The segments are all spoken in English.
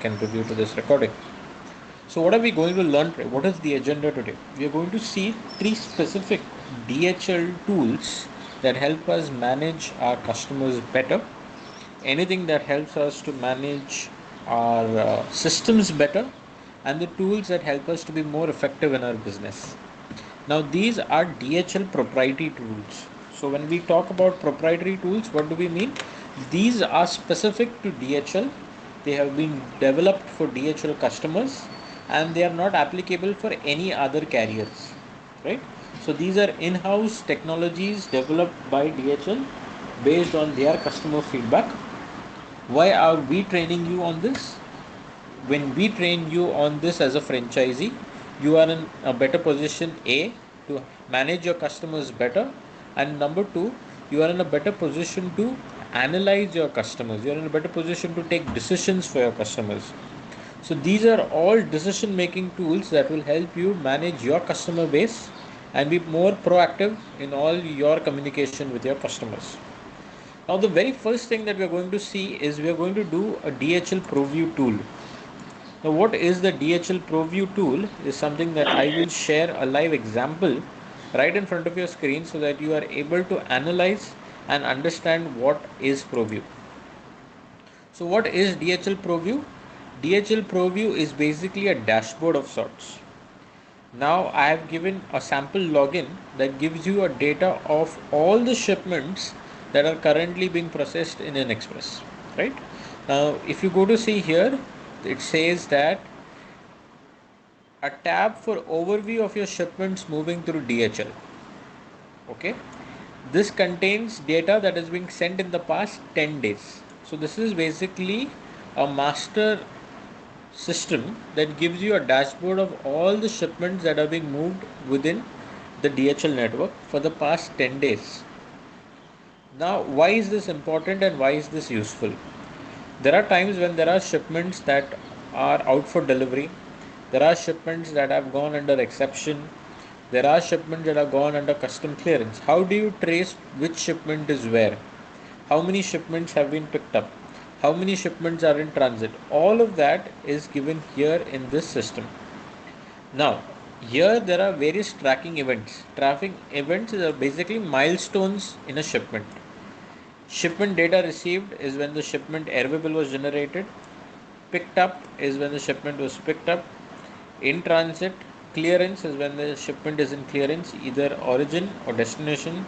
contribute to this recording. So what are we going to learn today? What is the agenda today? We are going to see three specific DHL tools that help us manage our customers better. Anything that helps us to manage our systems better, and the tools that help us to be more effective in our business. Now these are DHL proprietary tools. So when we talk about proprietary tools, what do we mean? These are specific to DHL. They have been developed for DHL customers and they are not applicable for any other carriers, right? So these are in-house technologies developed by DHL based on their customer feedback. Why are we training you on this? When we train you on this as a franchisee, you are in a better position to manage your customers better, and number two, you are in a better position to analyze your customers. You are in a better position to take decisions for your customers. So these are all decision making tools that will help you manage your customer base and be more proactive in all your communication with your customers. Now the very first thing that we are going to see is we are going to do a DHL Proview tool. Now what is the DHL Proview tool is something that I will share a live example right in front of your screen so that you are able to analyze and understand what is Proview. So what is DHL Proview? DHL Proview is basically a dashboard of sorts. Now I have given a sample login that gives you a data of all the shipments that are currently being processed in an express, right? Now if you go to see here, it says that a tab for overview of your shipments moving through DHL. Okay, this contains data that is being sent in the past 10 days. So this is basically a master system that gives you a dashboard of all the shipments that are being moved within the DHL network for the past 10 days. Now why is this important and why is this useful? There are times when there are shipments that are out for delivery. There are shipments that have gone under exception. There are shipments that have gone under custom clearance. How do you trace which shipment is where? How many shipments have been picked up? How many shipments are in transit? All of that is given here in this system. Now, here there are various tracking events. Tracking events are basically milestones in a shipment. Shipment data received is when the shipment airwaybill was generated. Picked up is when the shipment was picked up. In transit, clearance is when the shipment is in clearance, either origin or destination.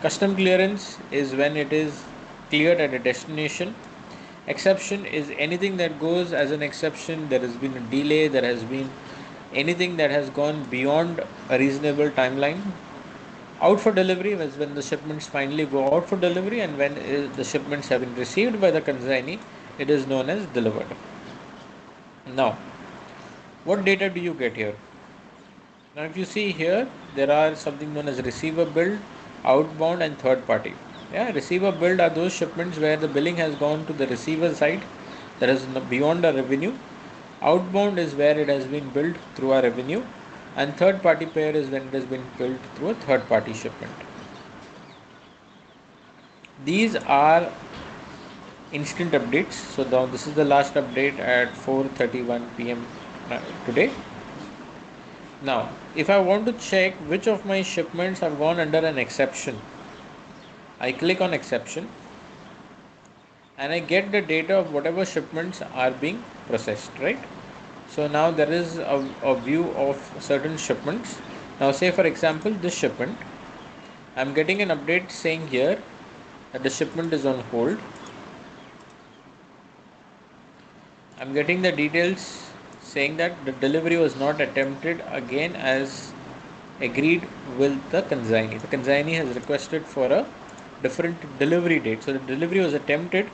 Custom clearance is when it is cleared at a destination. Exception is anything that goes as an exception. There has been a delay, there has been anything that has gone beyond a reasonable timeline. Out for delivery is when the shipments finally go out for delivery, and when the shipments have been received by the consignee, it is known as delivered. Now, what data do you get here? Now if you see here, there are something known as receiver billed, outbound and third party. Yeah, receiver billed are those shipments where the billing has gone to the receiver side, that is beyond our revenue. Outbound is where it has been billed through our revenue, and third party pair is when it has been billed through a third party shipment. These are instant updates. So now this is the last update at 4:31 p.m. today. Now, if I want to check which of my shipments have gone under an exception, I click on exception and I get the data of whatever shipments are being processed, right? So now there is a view of certain shipments. Now say for example this shipment, I'm getting an update saying here that the shipment is on hold. I'm getting the details saying that the delivery was not attempted again as agreed with the consignee. The consignee has requested for a different delivery date. So the delivery was attempted,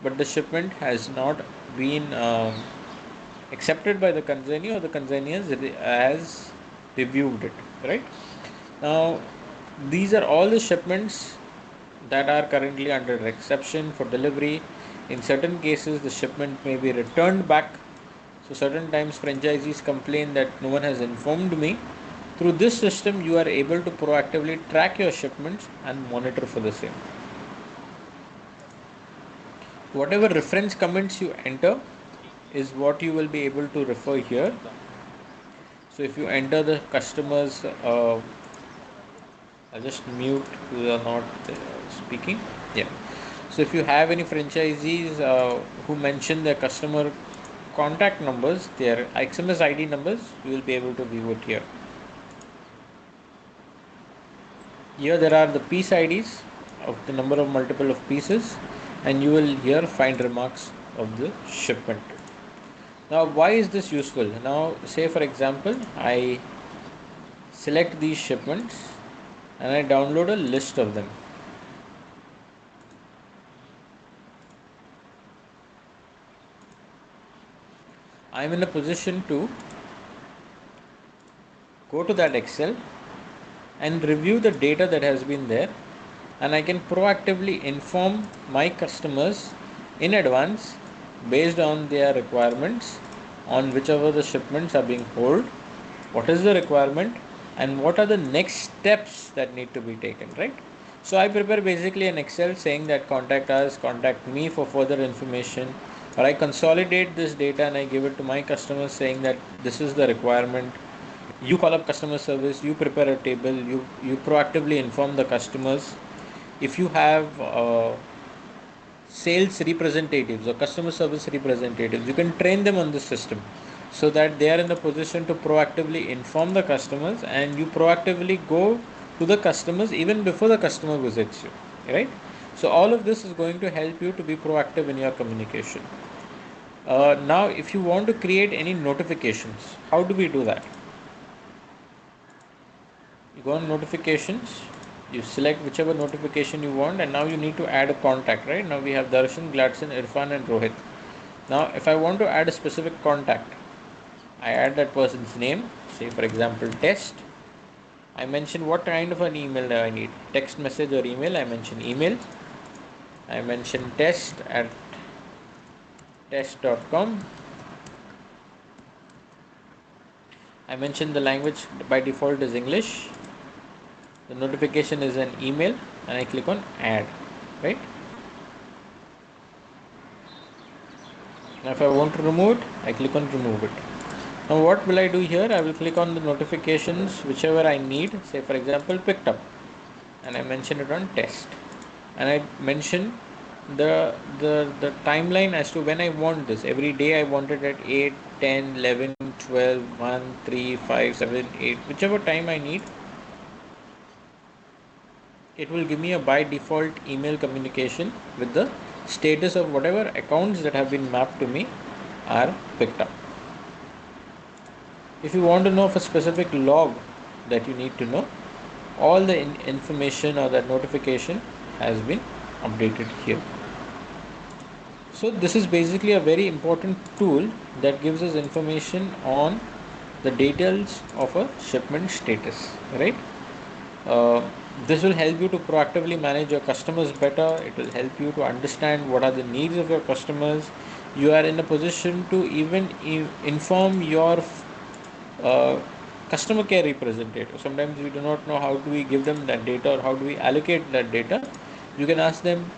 but the shipment has not been accepted by the consignee, or the consignee has reviewed it, right? Now, these are all the shipments that are currently under exception for delivery. In certain cases, the shipment may be returned back. So certain times franchisees complain that no one has informed me. Through this system, you are able to proactively track your shipments and monitor for the same. Whatever reference comments you enter is what you will be able to refer here. So if you enter the customers, I'll just mute who are not speaking. Yeah. So if you have any franchisees who mention their customer contact numbers, their XMS ID numbers, you will be able to view it here. Here there are the piece IDs of the number of multiple of pieces, and you will here find remarks of the shipment. Now why is this useful? Now say for example I select these shipments and I download a list of them. I am in a position to go to that Excel and review the data that has been there, and I can proactively inform my customers in advance based on their requirements on whichever the shipments are being held, what is the requirement, and what are the next steps that need to be taken, right? So I prepare basically an Excel saying that contact us, contact me for further information, or I consolidate this data and I give it to my customers saying that this is the requirement. You call up customer service, you prepare a table, you proactively inform the customers. If you have sales representatives or customer service representatives, you can train them on this system so that they are in a position to proactively inform the customers, and you proactively go to the customers even before the customer visits you, right? So all of this is going to help you to be proactive in your communication. Now if you want to create any notifications, how do we do that? You go on notifications, you select whichever notification you want, and now you need to add a contact, right? Now we have Darshan, Gladson, Irfan, and Rohit. Now if I want to add a specific contact, I add that person's name, say for example test. I mention what kind of an email do I need, text message or email. I mention email. I mention test at test.com. I mention the language by default is English. The notification is an email, and I click on add, right? Now if I want to remove it, I click on remove it. Now what will I do here? I will click on the notifications whichever I need, say for example picked up, and I mention it on test, and I mention the timeline as to when I want this. Every day I want it at 8, 10, 11, 12, 1, 3, 5, 7, 8, whichever time I need. It will give me a by default email communication with the status of whatever accounts that have been mapped to me are picked up. If you want to know of a specific log that you need to know, all the information or that notification has been updated here. So this is basically a very important tool that gives us information on the details of a shipment status, right? Uh, this will help you to proactively manage your customers better. It will help you to understand what are the needs of your customers. You are in a position to even inform your uh, customer care representative. Sometimes we do not know how do we give them that data or how do we allocate that data. You can ask them,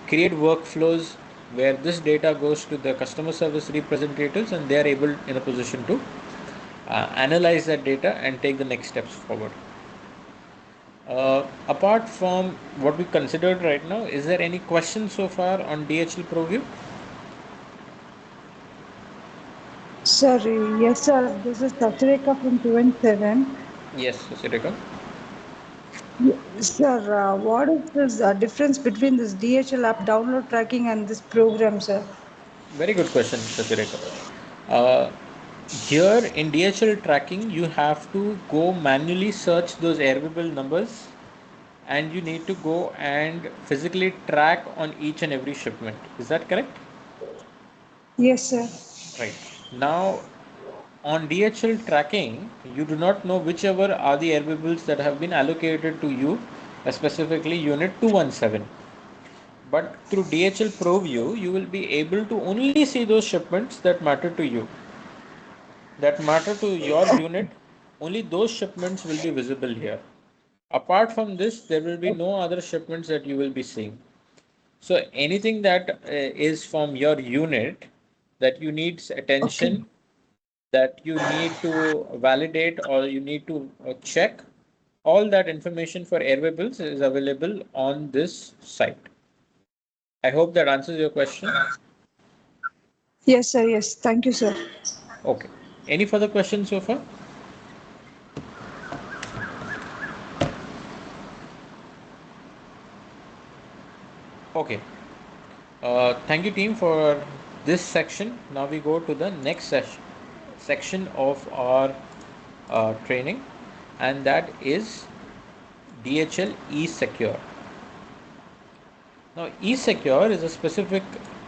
create workflows where this data goes to the customer service representatives, and they are able in a position to analyze that data and take the next steps forward. Apart from what we considered right now, is there any questions so far on DHL ProView? Sir, yes, sir. This is Sachareka from 27. Yes, Sasirika. Sir, what is this difference between this DHL app download tracking and this program, sir? Very good question, Sasirika. Uh, Here in DHL tracking, you have to go manually search those airable numbers, and you need to go and physically track on each and every shipment. Is that correct? Yes, sir. Right. Now, on DHL tracking, you do not know whichever are the airbables that have been allocated to you, specifically unit 217. But through DHL ProView, you will be able to only see those shipments that matter to you, that matter to your unit. Only those shipments will be visible here. Apart from this, there will be no other shipments that you will be seeing. So anything that is from your unit that you need Okay. attention, that you need to validate or you need to check, all that information for airway bills is available on this site. I hope that answers your question. Yes, sir. Yes. Thank you, sir. Okay. Any further questions so far? Okay. Thank you, team, for this section. Now we go to the next section of our training, and that is DHL eSecure. Now, eSecure is a specific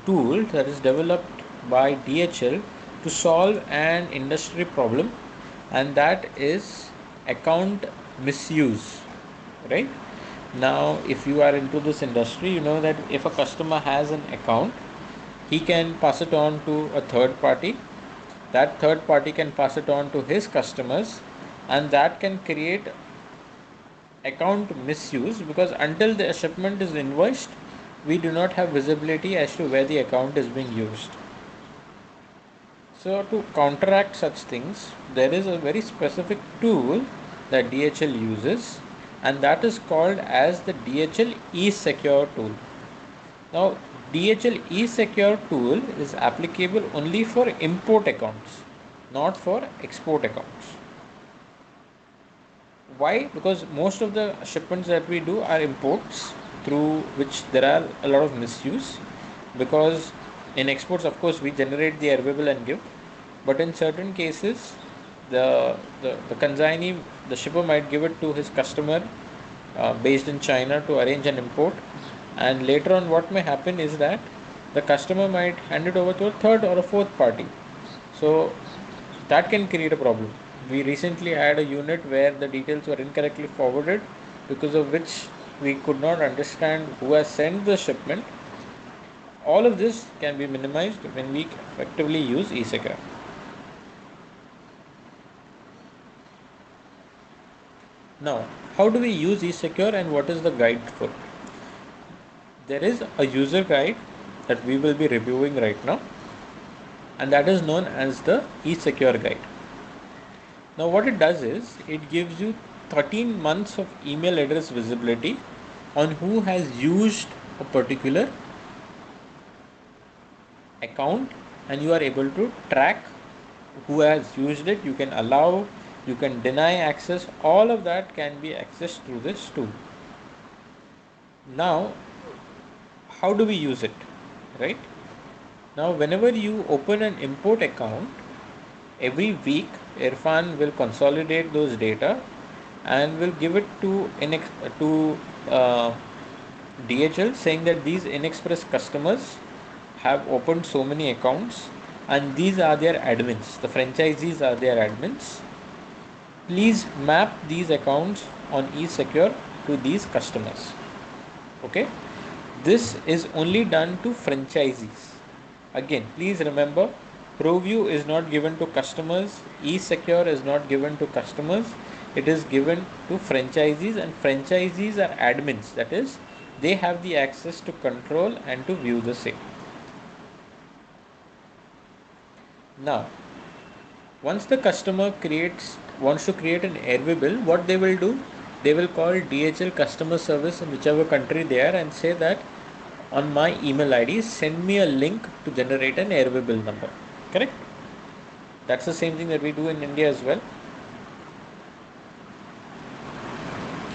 tool that is developed by DHL to solve an industry problem, and that is account misuse. Right? Now, if you are into this industry, you know that if a customer has an account, he can pass it on to a third party. That third party can pass it on to his customers, and that can create account misuse because until the shipment is invoiced, we do not have visibility as to where the account is being used. So, to counteract such things, there is a very specific tool that DHL uses, and that is called as the DHL eSecure tool. Now, DHL eSecure tool is applicable only for import accounts, not for export accounts. Why? Because most of the shipments that we do are imports through which there are a lot of misuse. Because in exports, of course, we generate the airway and give, but in certain cases, the consignee, the shipper might give it to his customer based in China to arrange an import, and later on, what may happen is that the customer might hand it over to a third or a fourth party. So that can create a problem. We recently had a unit where the details were incorrectly forwarded, because of which we could not understand who has sent the shipment. All of this can be minimized when we effectively use eSecure. Now, how do we use eSecure and what is the guide for it? There is a user guide that we will be reviewing right now, and that is known as the eSecure guide. Now, what it does is it gives you 13 months of email address visibility on who has used a particular account, and you are able to track who has used it. You can allow, you can deny access, all of that can be accessed through this tool. Now, how do we use it? Right? Now, whenever you open an import account, every week Irfan will consolidate those data and will give it to uh, DHL, saying that these inexpress customers have opened so many accounts and these are their admins. The franchisees are their admins. Please map these accounts on eSecure to these customers. Okay, this is only done to franchisees. Again, please remember, Proview is not given to customers, eSecure is not given to customers, it is given to franchisees, and franchisees are admins, that is, they have the access to control and to view the same. Now, once the customer wants to create an airway bill, what they will do, they will call DHL customer service in whichever country they are and say that on my email ID send me a link to generate an airway bill number. Correct? That's the same thing that we do in India as well.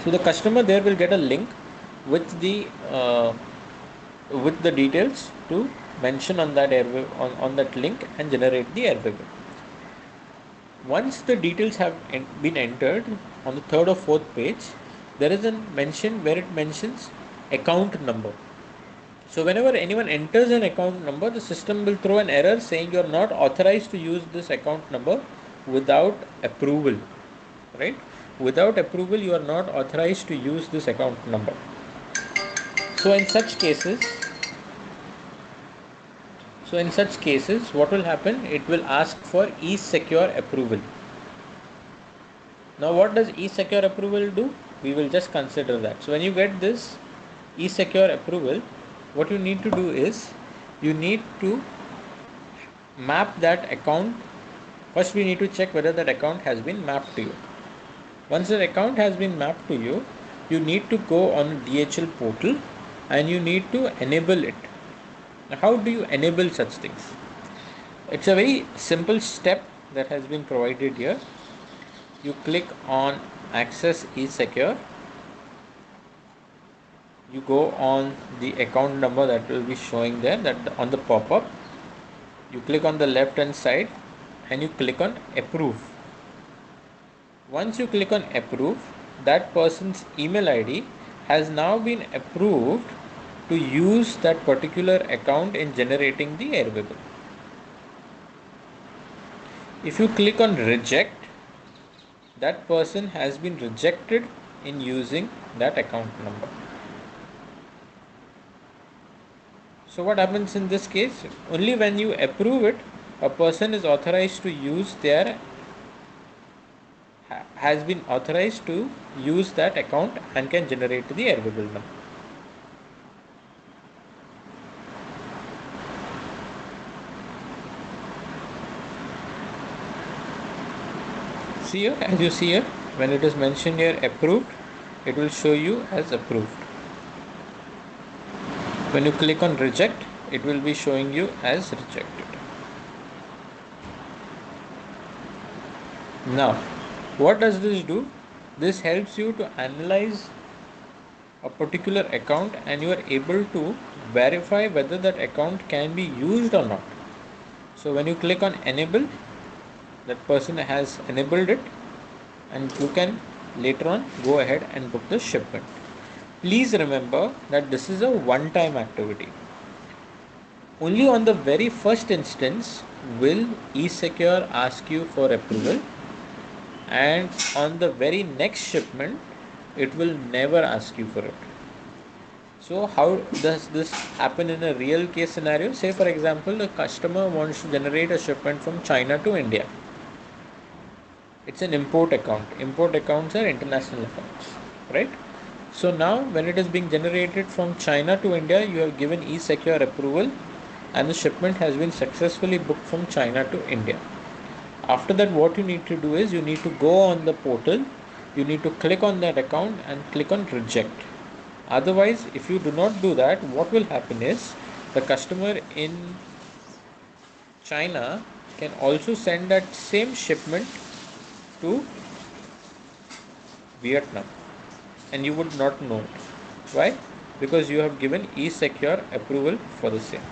So the customer there will get a link with the details to mention on that airway on that link and generate the airway bill. Once the details have been entered on the third or fourth page, there is a mention where it mentions account number. So whenever anyone enters an account number, the system will throw an error saying you are not authorized to use this account number without approval. Right? Without approval, you are not authorized to use this account number. So in such cases, what will happen? It will ask for e-secure approval. Now, what does e-secure approval do? We will just consider that. So when you get this e-secure approval, what you need to do is you need to map that account. First, we need to check whether that account has been mapped to you. Once the account has been mapped to you, you need to go on DHL portal and you need to enable it. Now, how do you enable such things? It's a very simple step that has been provided here. You click on Access eSecure. You go on the account number that will be showing there, that on the pop-up. You click on the left hand side and you click on Approve. Once you click on Approve, that person's email ID has now been approved to use that particular account in generating the Airwable. If you click on Reject, that person has been rejected in using that account number. So what happens in this case? Only when you approve it, a person is authorized to use their has been authorized to use that account and can generate the Airwable number. See here, as you see here, when it is mentioned here approved, it will show you as approved. When you click on reject, it will be showing you as rejected. Now, what does this do? This helps you to analyze a particular account and you are able to verify whether that account can be used or not. So when you click on enable, that person has enabled it and you can later on go ahead and book the shipment. Please remember that this is a one-time activity. Only on the very first instance will eSecure ask you for approval, and on the very next shipment it will never ask you for it. So how does this happen in a real case scenario? Say for example, a customer wants to generate a shipment from China to India. It's an import account. Import accounts are international accounts, right? So now when it is being generated from China to India, you have given eSecure approval and the shipment has been successfully booked from China to India. After that, what you need to do is you need to go on the portal, you need to click on that account and click on reject. Otherwise, if you do not do that, what will happen is the customer in China can also send that same shipment to Vietnam and you would not know it. Why? Because you have given eSecure approval for the same.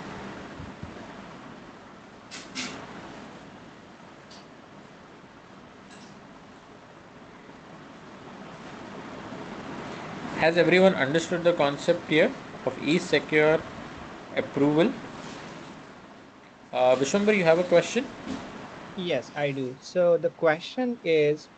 Has everyone understood the concept here of eSecure approval? Vishwambar, you have a question? Yes, I do. So the question is,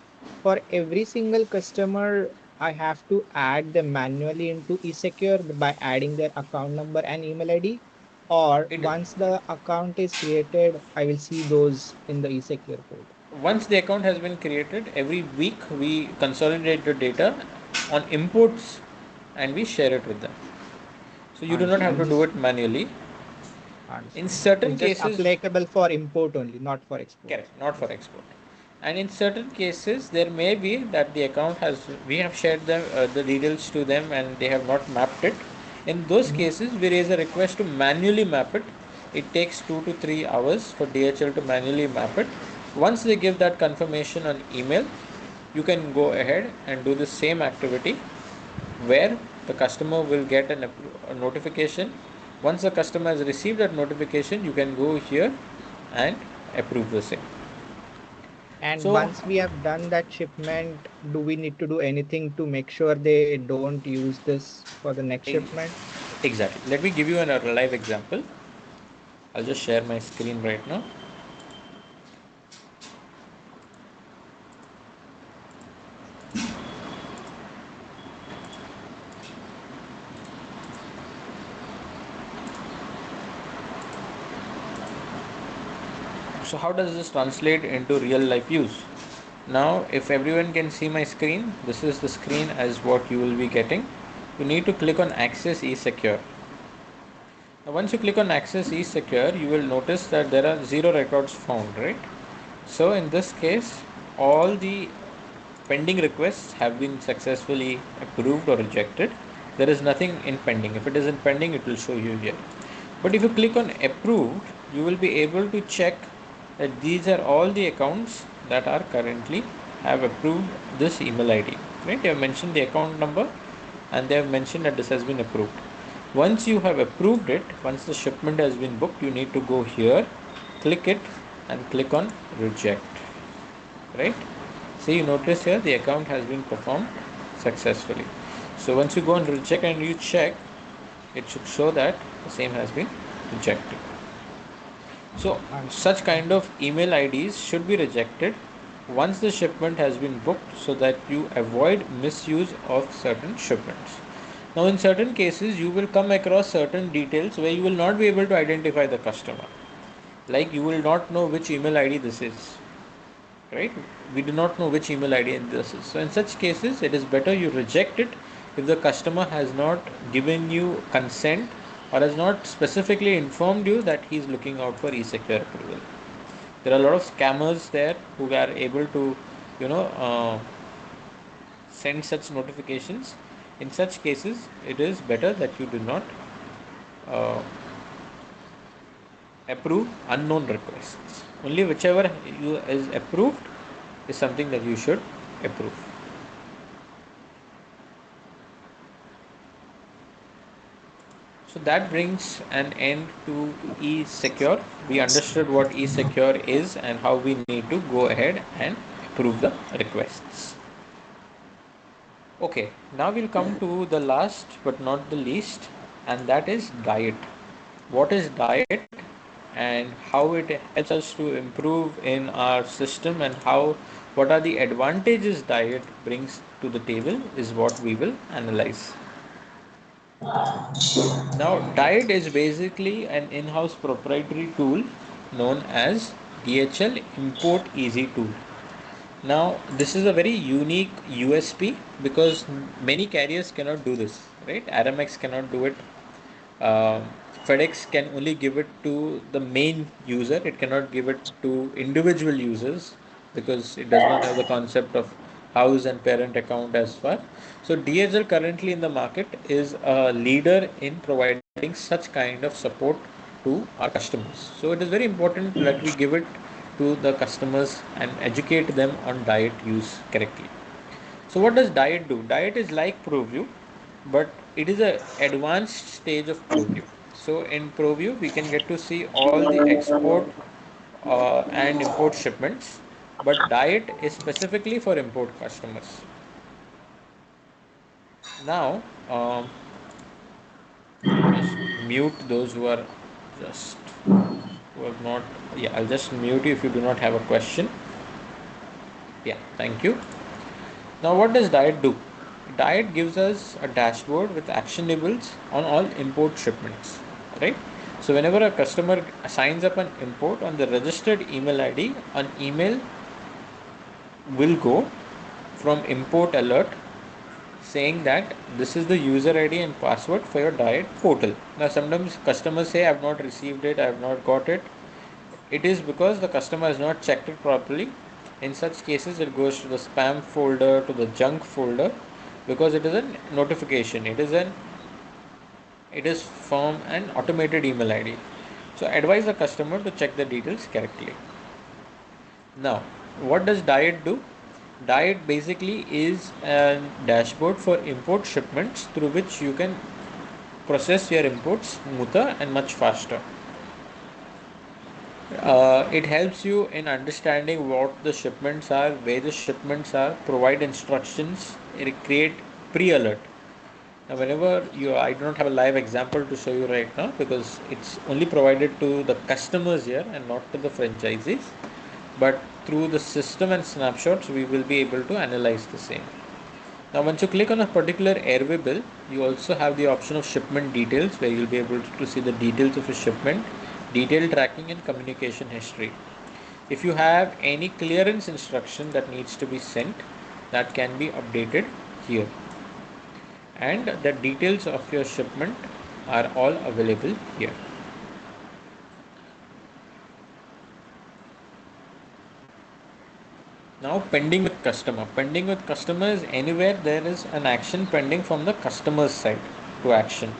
for every single customer, I have to add them manually into eSecure by adding their account number and email ID, or It once the account is created, I will see those in the eSecure portal. Once the account has been created, every week we consolidate the data on imports and we share it with them. So you do not Understood. have And to do this it manually. In understood. certain It's just cases, applicable for import only, not for export. correct, not for Yes. export. And in certain cases, there may be that the account has, we have shared the details to them and they have not mapped it. In those Mhm. cases, we raise a request to manually map it. It takes 2 to 3 hours for DHL to manually map it. Once they give that confirmation on email, you can go ahead and do the same activity where the customer will get a notification. Once the customer has received that notification, you can go here and approve the same. And So once we have done that shipment, do we need to do anything to make sure they don't use this for the next shipment? exactly, let me give you a live example. I'll just share my screen right now. So how does this translate into real life use? Now if everyone can see my screen, this is the screen as what you will be getting. You need to click on Access eSecure. Now, once you click on access e-secure, you will notice that there are 0 records found, right? So in this case, all the pending requests have been successfully approved or rejected. There is nothing in pending. If it is in pending, it will show you here. But if you click on approved, you will be able to check that these are all the accounts that are currently have approved this email ID. Right? They have mentioned the account number and they have mentioned that this has been approved. Once you have approved it, once the shipment has been booked, you need to go here, click it and click on reject. Right? See, you notice here the account has been performed successfully. So once you go and reject and you check, it should show that the same has been rejected. So such kind of email IDs should be rejected once the shipment has been booked so that you avoid misuse of certain shipments. Now in certain cases you will come across certain details where you will not be able to identify the customer. Like you will not know which email ID this is, right? We do not know which email ID this is. So in such cases, it is better you reject it if the customer has not given you consent or has not specifically informed you that he is looking out for e-secure approval. There are a lot of scammers there who are able to, you know, send such notifications. In such cases, it is better that you do not uh, approve unknown requests. Only whichever you is approved is something that you should approve. So that brings an end to e-secure. We understood what e-secure is and how we need to go ahead and approve the requests. Okay, now we'll come to the last but not the least, and that is diet. What is diet and how it helps us to improve in our system and how what are the advantages diet brings to the table is what we will analyze. Now, Diet is basically an in-house proprietary tool known as DHL Import Easy tool. Now, this is a very unique USP because many carriers cannot do this, right? Aramex cannot do it. Um FedEx can only give it to the main user. It cannot give it to individual users because it does not have the concept of house and parent account as far. So DHL currently in the market is a leader in providing such kind of support to our customers. So it is very important that we give it to the customers and educate them on diet use correctly. So what does diet do? Diet is like Proview, but it is a advanced stage of Proview. So in Proview, we can get to see all the export and import shipments, but diet is specifically for import customers. Now, I'll just mute those who are just who have not. Yeah, I'll just mute you if you do not have a question. Yeah, thank you. Now, what does Diet do? Diet gives us a dashboard with actionables on all import shipments, right? So, whenever a customer signs up an import on the registered email ID, an email will go from import alert saying that this is the user ID and password for your diet portal. Now, sometimes customers say, I have not received it, I have not got it. It is because the customer has not checked it properly. In such cases, it goes to the spam folder, to the junk folder, because it is a notification. It is from an automated email ID. So advise the customer to check the details correctly. Now, what does Diet do? Diet basically is a dashboard for import shipments through which you can process your imports smoother and much faster. It helps you in understanding what the shipments are, where the shipments are, provide instructions, create pre-alert. Now, whenever I do not have a live example to show you right now because it's only provided to the customers here and not to the franchisees. But through the system and snapshots, we will be able to analyze the same. Now, once you click on a particular airway bill, you also have the option of shipment details where you'll be able to see the details of a shipment, detailed tracking and communication history. If you have any clearance instruction that needs to be sent, that can be updated here. And the details of your shipment are all available here. Now pending with customer. Pending with customer is anywhere there is an action pending from the customer's side to action,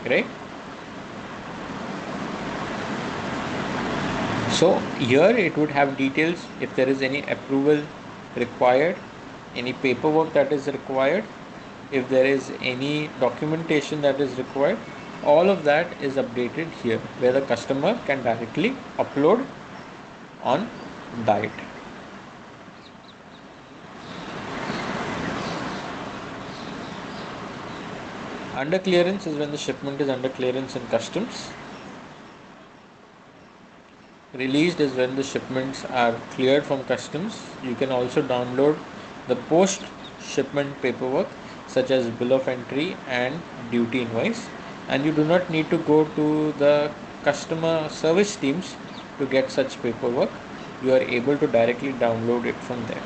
right? So here it would have details if there is any approval required, any paperwork that is required, if there is any documentation that is required, all of that is updated here where the customer can directly upload on diet. Under clearance is when the shipment is under clearance in customs. Released is when the shipments are cleared from customs. You can also download the post shipment paperwork such as bill of entry and duty invoice, and you do not need to go to the customer service teams to get such paperwork. You are able to directly download it from there.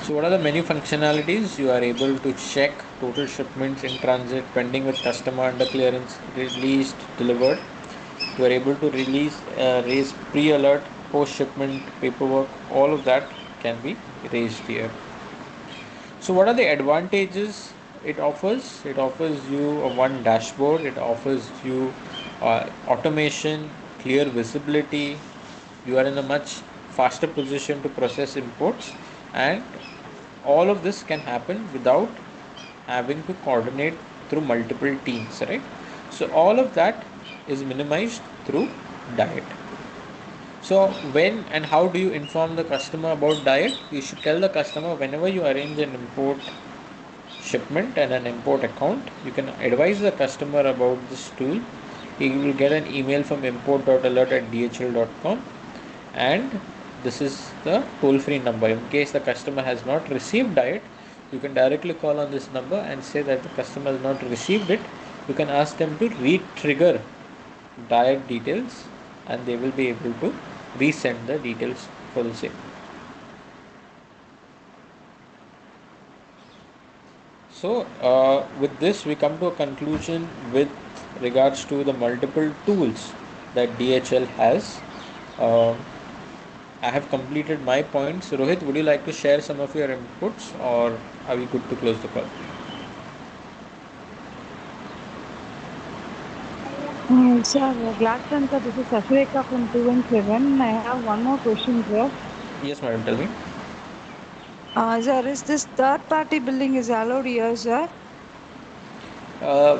So what are the menu functionalities? You are able to check total shipments in transit, pending with customer, under clearance, released, delivered. You are able to raise pre-alert, post-shipment paperwork. All of that can be raised here. So what are the advantages it offers? It offers you a one dashboard. It offers you automation, clear visibility. You are in a much faster position to process imports, and all of this can happen without having to coordinate through multiple teams, right? So all of that is minimized through diet. So when and how do you inform the customer about diet? You should tell the customer whenever you arrange an import shipment and an import account, you can advise the customer about this tool. He will get an email from import.alert@dhl.com, and this is the toll free number. In case the customer has not received diet, you can directly call on this number and say that the customer has not received it. You can ask them to re-trigger diet details, and they will be able to resend the details for the same. So with this we come to a conclusion with regards to the multiple tools that DHL has. uh, I have completed my points. Rohit, would you like to share some of your inputs, or are we good to close the call? Sir, glad to answer. This is Sashireka from 217. I have one more question, sir. Yes, madam, tell me. Sir, is this third-party billing is allowed here, sir?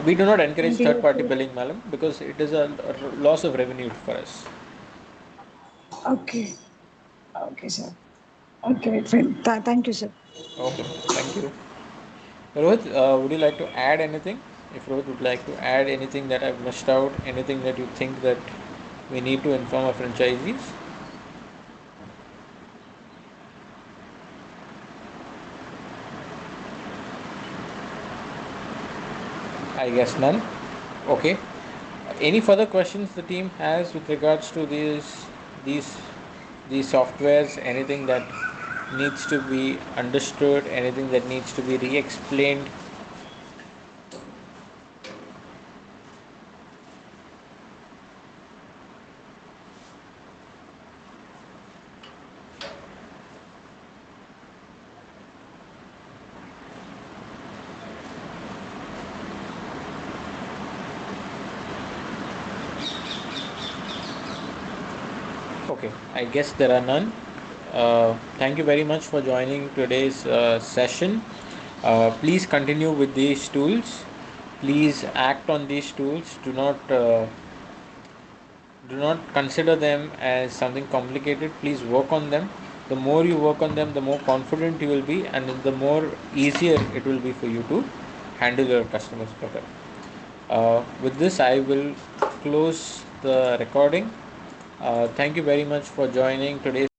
We do not encourage In third party DHL? billing, madam, because it is a loss of revenue for us. Okay. Okay, sir. Okay, fine. Thank you, sir. Okay, madam. Thank you. Rohit, would you like to add anything? If Rohit would like to add anything that I've missed out, anything that you think that we need to inform our franchisees? I guess none. Okay. Any further questions the team has with regards to these these softwares? Anything that needs to be understood? Anything that needs to be re-explained? Okay, I guess there are none. Thank you very much for joining today's session. Please continue with these tools. Please act on these tools. Do not consider them as something complicated. Please work on them. The more you work on them, the more confident you will be, and the more easier it will be for you to handle your customers better. With this, I will close the recording. Thank you very much for joining today's